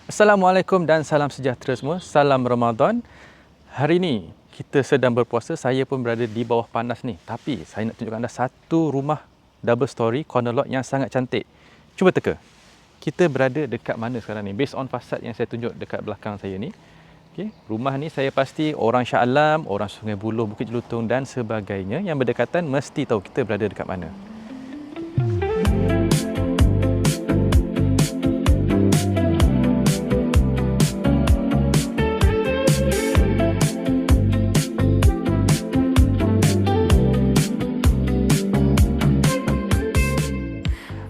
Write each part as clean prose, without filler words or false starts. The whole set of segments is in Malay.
Assalamualaikum dan salam sejahtera semua. Salam Ramadan. Hari ini kita sedang berpuasa. Saya pun berada di bawah panas ni. Tapi saya nak tunjukkan anda satu rumah double story corner lot yang sangat cantik. Cuba teka. Kita berada dekat mana sekarang ni? Based on fasad yang saya tunjuk dekat belakang saya ni. Okay. Rumah ni saya pasti orang Shah Alam, orang Sungai Buloh, Bukit Jelutong dan sebagainya yang berdekatan mesti tahu kita berada dekat mana.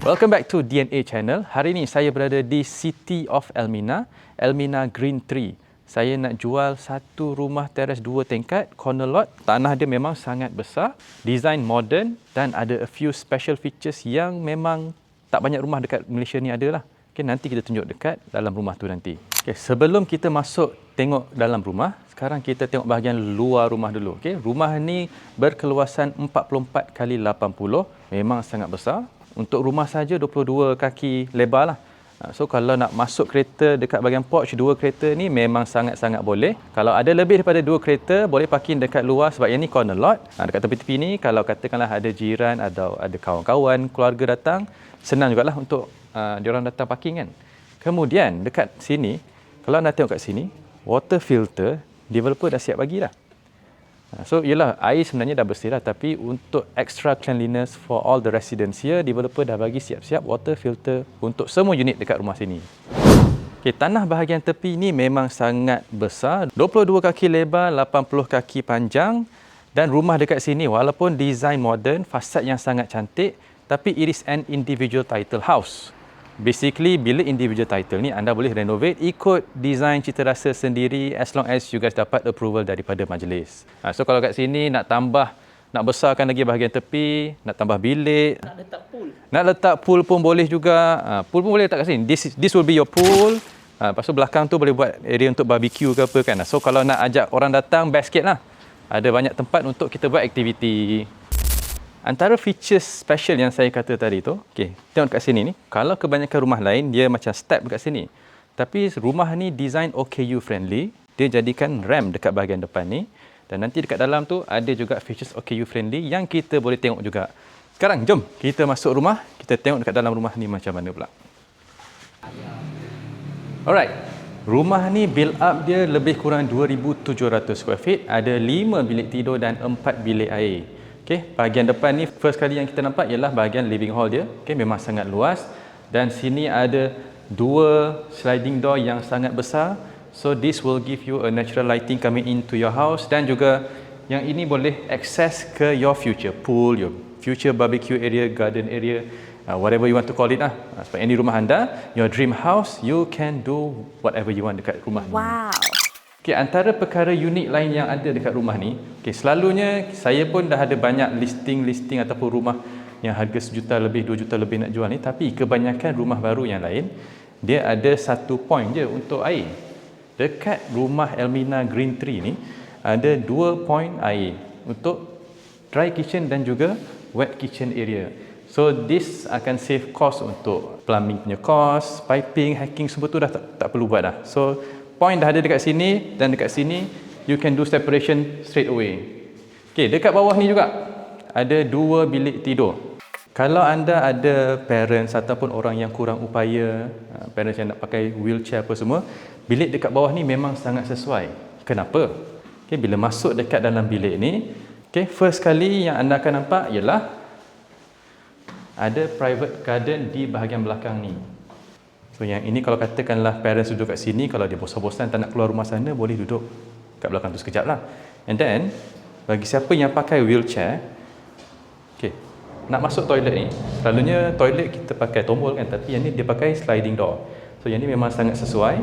Welcome back to DNA Channel. Hari ini saya berada di City of Elmina, Elmina Green Tree. Saya nak jual satu rumah teres 2 tingkat, corner lot. Tanah dia memang sangat besar, design modern dan ada a few special features yang memang tak banyak rumah dekat Malaysia ni ada lah. Okay, nanti kita tunjuk dekat dalam rumah tu nanti. Okay, sebelum kita masuk tengok dalam rumah, sekarang kita tengok bahagian luar rumah dulu. Okay, rumah ni berkeluasan 44 kali 80, memang sangat besar. Untuk rumah saja 22 kaki lebar lah. So kalau nak masuk kereta dekat bahagian porch 2 kereta ni memang sangat-sangat boleh. Kalau ada lebih daripada 2 kereta boleh parking dekat luar sebab yang ni corner lot. Dekat tepi-tepi ni kalau katakanlah ada jiran atau ada kawan-kawan keluarga datang, senang jugalah untuk diorang datang parking kan. Kemudian dekat sini, kalau anda tengok kat sini, water filter developer dah siap bagi dah. So ialah air sebenarnya dah bersih dah, tapi untuk extra cleanliness for all the residents here, developer dah bagi siap-siap water filter untuk semua unit dekat rumah sini. Okay, tanah bahagian tepi ni memang sangat besar, 22 kaki lebar, 80 kaki panjang, dan rumah dekat sini walaupun design modern, fasad yang sangat cantik, tapi it is an individual title house. Basically, bila individual title ni anda boleh renovate ikut design cita rasa sendiri as long as you guys dapat approval daripada majlis. So kalau kat sini nak tambah, nak besarkan lagi bahagian tepi, nak tambah bilik, nak letak pool. Nak letak pool pun boleh juga. Pool pun boleh letak kat sini. This will be your pool. Lepas tu belakang tu boleh buat area untuk barbecue ke apa kan. So kalau nak ajak orang datang, best sikit lah. Ada banyak tempat untuk kita buat aktiviti. Antara features special yang saya kata tadi tu, okey, tengok kat sini ni. Kalau kebanyakan rumah lain, dia macam step dekat sini. Tapi rumah ni design OKU friendly. Dia jadikan ramp dekat bahagian depan ni. Dan nanti dekat dalam tu ada juga features OKU friendly yang kita boleh tengok juga. Sekarang, jom kita masuk rumah. Kita tengok dekat dalam rumah ni macam mana pula. Alright. Rumah ni build up dia lebih kurang 2,700 square feet. Ada 5 bilik tidur dan 4 bilik air. Okay, bahagian depan ni first kali yang kita nampak ialah bahagian living hall dia. Okay, memang sangat luas dan sini ada 2 sliding door yang sangat besar. So this will give you a natural lighting coming into your house dan juga yang ini boleh access ke your future pool, your future barbecue area, garden area, whatever you want to call it lah. Sebab ini rumah anda, your dream house, you can do whatever you want dekat rumah ni. Wow. Okay, antara perkara unik lain yang ada dekat rumah ni, okay, selalunya saya pun dah ada banyak listing ataupun rumah yang harga 1 juta lebih, 2 juta lebih nak jual ni, tapi kebanyakan rumah baru yang lain, dia ada satu point je untuk air. Dekat rumah Elmina Green Tree ni, ada 2 point air untuk dry kitchen dan juga wet kitchen area. So this akan save cost untuk plumbing punya cost, piping, hacking semua tu dah tak perlu buat dah. So point dah ada dekat sini dan dekat sini you can do separation straight away. Okey, dekat bawah ni juga ada 2 bilik tidur. Kalau anda ada parents ataupun orang yang kurang upaya, parents yang nak pakai wheelchair apa semua, bilik dekat bawah ni memang sangat sesuai. Kenapa? Okey, bila masuk dekat dalam bilik ni, okey, first kali yang anda akan nampak ialah ada private garden di bahagian belakang ni. So yang ini kalau katakanlah parents duduk kat sini, kalau dia bosan-bosan tak nak keluar rumah sana, boleh duduk kat belakang tu sekejap lah. And then, bagi siapa yang pakai wheelchair, okay, nak masuk toilet ni, selalunya toilet kita pakai tombol kan, tapi yang ni dia pakai sliding door. So yang ni memang sangat sesuai.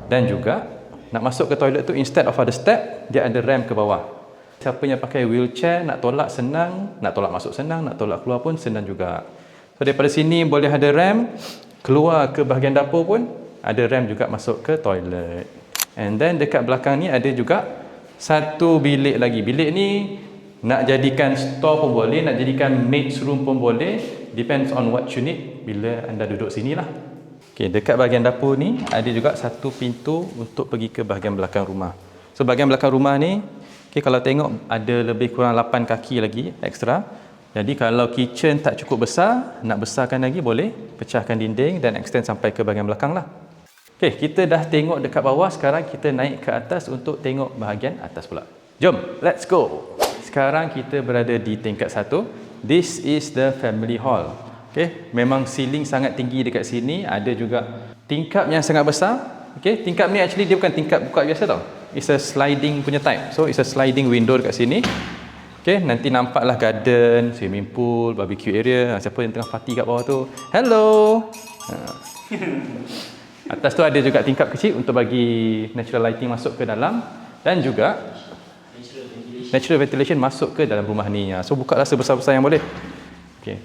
Dan juga, nak masuk ke toilet tu, instead of ada step, dia ada ramp ke bawah. Siapa yang pakai wheelchair, nak tolak senang, nak tolak masuk senang, nak tolak keluar pun senang juga. So daripada sini boleh ada ramp, keluar ke bahagian dapur pun ada ramp juga masuk ke toilet. And then dekat belakang ni ada juga satu bilik lagi. Bilik ni nak jadikan store pun boleh, nak jadikan maid's room pun boleh. Depends on what you need bila anda duduk sini lah. Okey, dekat bahagian dapur ni ada juga satu pintu untuk pergi ke bahagian belakang rumah. So bahagian belakang rumah ni, okey, kalau tengok ada lebih kurang 8 kaki lagi ekstra. Jadi kalau kitchen tak cukup besar, nak besarkan lagi boleh pecahkan dinding dan extend sampai ke bahagian belakang lah. Okey, kita dah tengok dekat bawah, sekarang kita naik ke atas untuk tengok bahagian atas pula. Jom, let's go. Sekarang kita berada di tingkat 1. This is the family hall. Okey, memang ceiling sangat tinggi dekat sini, ada juga tingkap yang sangat besar. Okey, tingkap ni actually dia bukan tingkap buka biasa tau. It's a sliding punya type. So it's a sliding window dekat sini. Okey, nanti nampaklah garden, swimming pool, barbecue area. Siapa yang tengah party kat bawah tu? Hello. Atas tu ada juga tingkap kecil untuk bagi natural lighting masuk ke dalam dan juga natural ventilation masuk ke dalam rumah ni. So buka lah sebesar-besar yang boleh. Okey.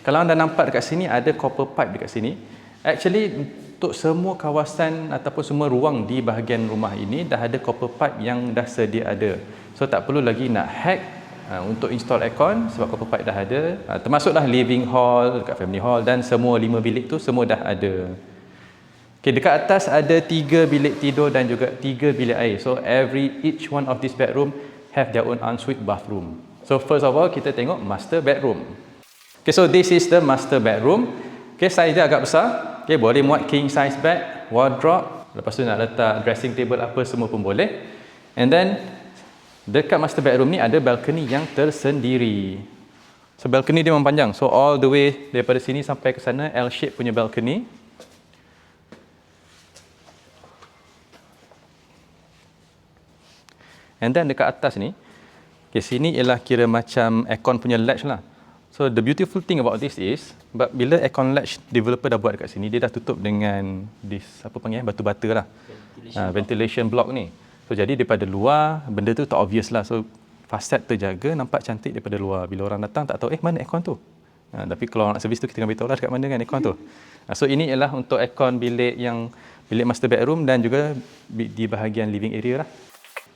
Kalau anda nampak dekat sini ada copper pipe dekat sini. Actually untuk semua kawasan ataupun semua ruang di bahagian rumah ini dah ada copper pipe yang dah sedia ada. So tak perlu lagi nak hack untuk install aircon sebab copper pipe dah ada. Termasuklah living hall, dekat family hall dan semua 5 bilik tu semua dah ada. Okay, dekat atas ada 3 bilik tidur dan juga 3 bilik air. So each one of this bedroom have their own ensuite bathroom. So first of all kita tengok master bedroom. Okay, so this is the master bedroom. Okay, size dia agak besar. Okay, boleh muat king size bed, wardrobe. Lepas tu nak letak dressing table apa semua pun boleh. And then dekat master bedroom ni ada balcony yang tersendiri. So balcony dia memang panjang. So all the way daripada sini sampai ke sana L shape punya balcony. And then dekat atas ni, okay, sini ialah kira macam aircon punya latch lah. So the beautiful thing about this is, bila aircon latch developer dah buat dekat sini, dia dah tutup dengan this apa panggil batu bata lah. Ventilation block ni. So jadi daripada luar benda tu tak obvious lah. So fasad terjaga, nampak cantik daripada luar. Bila orang datang tak tahu mana aircon tu. Tapi kalau orang nak servis tu kita kena beritahu lah dekat mana kan aircon tu. So ini ialah untuk aircon bilik master bedroom dan juga di bahagian living area lah.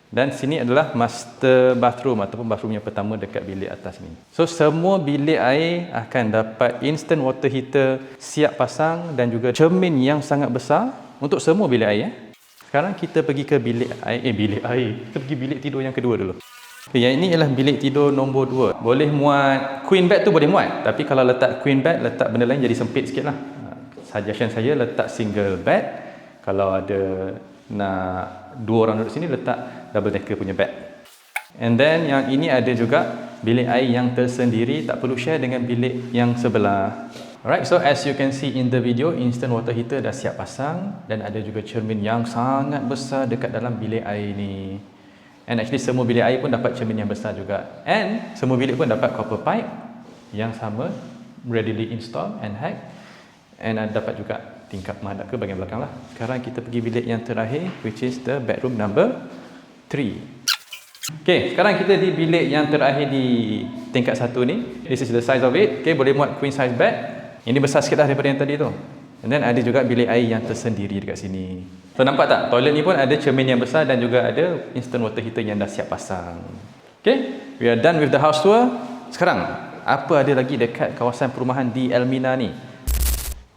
Dan sini adalah master bathroom ataupun bathroom yang pertama dekat bilik atas ni. So semua bilik air akan dapat instant water heater siap pasang dan juga cermin yang sangat besar untuk semua bilik air. Sekarang kita pergi ke bilik air. Kita pergi bilik tidur yang kedua dulu. Yang ini ialah bilik tidur nombor 2. Boleh muat queen bed tu boleh muat, tapi kalau letak queen bed letak benda lain jadi sempit sikit lah. Suggestion saya letak single bed. Kalau ada nak 2 orang duduk sini letak double decker punya bed. And then yang ini ada juga bilik air yang tersendiri, tak perlu share dengan bilik yang sebelah. Alright, so as you can see in the video, instant water heater dah siap pasang dan ada juga cermin yang sangat besar dekat dalam bilik air ni. And actually semua bilik air pun dapat cermin yang besar juga. And semua bilik pun dapat copper pipe yang sama, readily install and hack. And dapat juga tingkap menghadap ke bahagian belakang lah. Sekarang kita pergi bilik yang terakhir, which is the bedroom number 3. Okay, sekarang kita di bilik yang terakhir di tingkat 1 ni. This is the size of it. Okay, boleh muat queen size bed. Ini besar sikit lah daripada yang tadi tu. And then ada juga bilik air yang tersendiri dekat sini. So nampak tak? Toilet ni pun ada cermin yang besar dan juga ada instant water heater yang dah siap pasang. Okay, we are done with the house tour. Sekarang, apa ada lagi dekat kawasan perumahan di Elmina ni?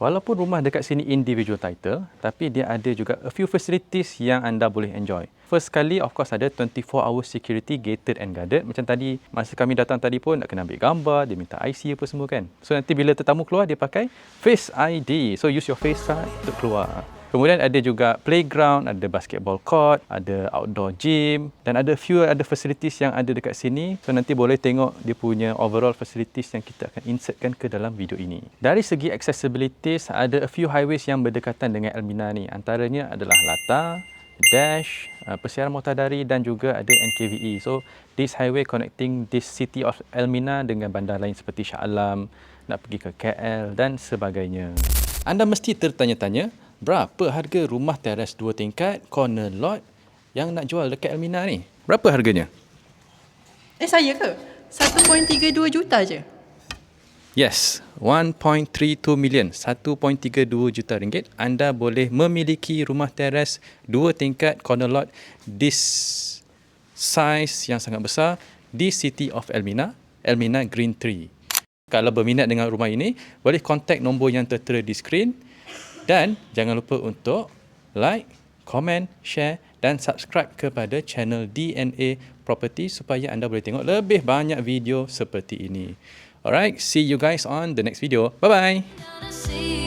Walaupun rumah dekat sini individual title, tapi dia ada juga a few facilities yang anda boleh enjoy. First sekali, of course ada 24 hour security gated and guarded. Macam tadi, masa kami datang tadi pun nak kena ambil gambar, dia minta IC apa semua kan. So nanti bila tetamu keluar, dia pakai Face ID. So use your face card untuk keluar. Kemudian ada juga playground, ada basketball court, ada outdoor gym dan ada few other facilities yang ada dekat sini. So nanti boleh tengok dia punya overall facilities yang kita akan insertkan ke dalam video ini. Dari segi accessibilities, ada a few highways yang berdekatan dengan Elmina ni. Antaranya adalah Lata, Dash, Persiaran Motadari dan juga ada NKVE. So this highway connecting this city of Elmina dengan bandar lain seperti Shah Alam, nak pergi ke KL dan sebagainya. Anda mesti tertanya-tanya, berapa harga rumah teres 2 tingkat corner lot yang nak jual dekat Elmina ni? Berapa harganya? Saya ke? 1.32 juta je. Yes, 1.32 million, 1.32 juta ringgit. Anda boleh memiliki rumah teres 2 tingkat corner lot this size yang sangat besar di City of Elmina, Elmina Green 3. Kalau berminat dengan rumah ini, boleh kontak nombor yang tertera di skrin. Dan jangan lupa untuk like, komen, share dan subscribe kepada channel DNA Property supaya anda boleh tengok lebih banyak video seperti ini. Alright, see you guys on the next video. Bye-bye.